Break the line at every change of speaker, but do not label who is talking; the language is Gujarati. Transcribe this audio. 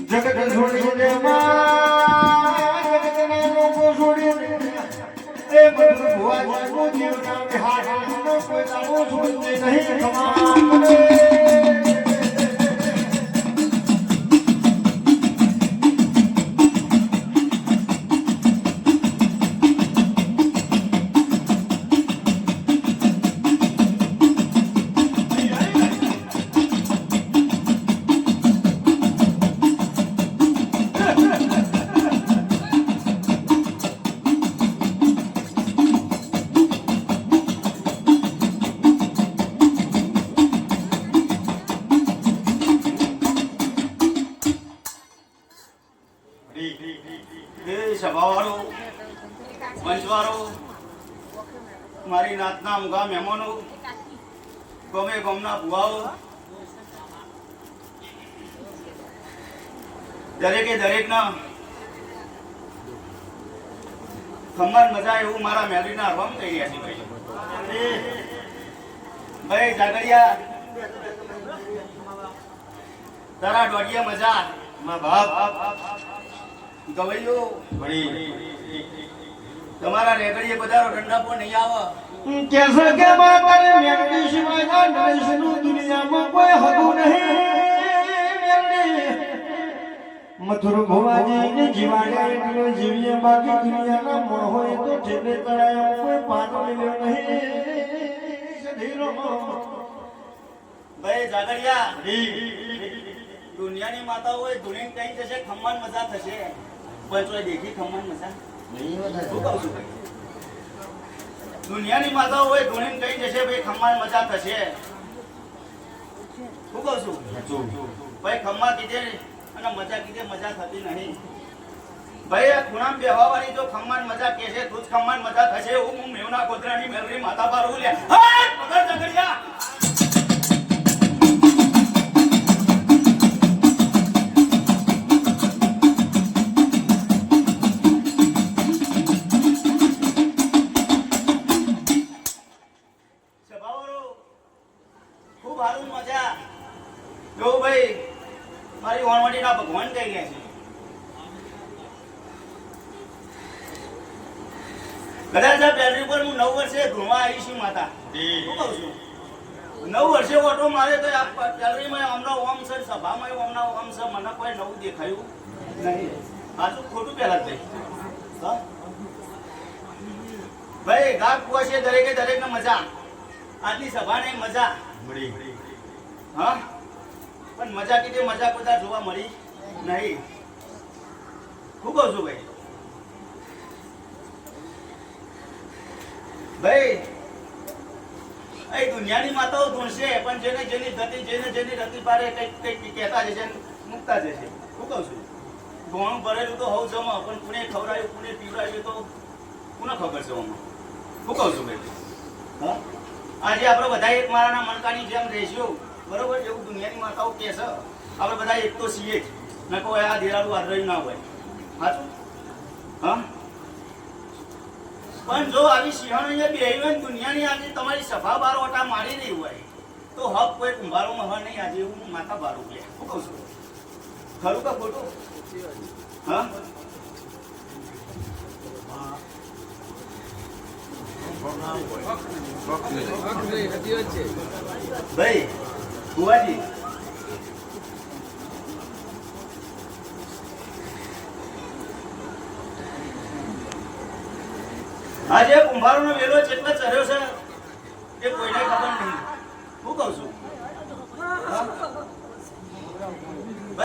જગત છોડીને જગતના લોકો છોડીને એ બધું ભુવાજીનું જીવના વિહારનો કોઈ દાડો છોડતે નહીં ખમા મારી નાતના મુગા મહેમાનો ગમે ગમના ભુવાઓ દરેકના ખમ્માન મજા એવું મારા મેલીના હરવામ થઈ ગયા છે ભાઈ જાગડિયા તારા દોડિયા મજા માં બાપ ગવૈયો તમારા રેગડીએ બધારો ઠંડા પર નહીં આવે કેસે કે મારે મેરડી સિવાય નરેશનું દુનિયામાં કોઈ હતું નહીં મેરડી મથુર ભુવાજીને જીવાડે જીવીએ બાકી દુનિયાના મોહ હોય તો ઠેલે તળાય કોઈ પાન મળ્યો નહીં સધીરો ભાઈ જાગડિયા દુનિયાની માતા હોય ધૂણી કઈ જશે ખમ્માન મજા થશે પણ દેખી ખમ્માન મજા દુનિયાની માતા હોય ધૂણી કઈ જશે ભાઈ ખમ્માન મજા થશે શું કહું છું ભાઈ ખમ્મા કીધે અને મજા કીધે મજા થતી નહીં ભાઈ આ ખૂણામાં બેહવા વાળી જો ખમ્માન મજા કે છે તું જ ખમ્માન મજા થશે હું મેવના ગોધરાની મેલરી માતા પર હું લે પકડ જગડિયા ભગવાન કઈ ગયા છે કદાચ આ બેટરી પર હું 9 વર્ષે ઘૂમવા આવી છું માતા શું કહું છું 9 વર્ષે ઓટો મારે તો ગેલેરીમાં હમણાં ઓમ સર સભામાં હમણાં ઓમ સર મને કોઈ નવું દેખાયું નહીં સાચું ખોટું પહેલા જ ભાઈ ગાક છે દરેકને મજા આજની સભાને મજા મળી હા પણ મજા કીધી મજા બધા જોવા મળી નહીં શું કહું છું ભાઈ દુનિયાની માતાઓ ધૂણશે પણ જેની રતિ પારે કઈ કહેતા જશે મૂકતા જશે શું કહું છું ઘણું ભરેલું તો હોવ જમા પણ કોને ખવડાયું કોને પીવડાયું તો કોને ખબર છે આમાં શું કહું છું ભાઈ હા આજે આપણે બધા એક મારાના મણકાની જેમ રહીશું બરોબર એવું દુનિયાની માતાઓ કહે છે આપણે બધા એક તો છીએ જ ન કોઈ આ દેરાળું આદરાયું ના હોય સાચું હા પણ જો આવી સિંહણ અહીંયા બેહી હોય દુનિયાની આજે તમારી સભા બાર ઓટા મારી રહી હોય તો હક કોઈ કુંભારોમાં હ નહીં આજે એવું માતા બારું લે શું કહું છું ખરું કે ખોટું હા ભાઈ ભુવાજી આજે કુંભારોનો વેલો જેટલો ચર્યો છે એ કોઈને ખબર નહીં. હું કહું છું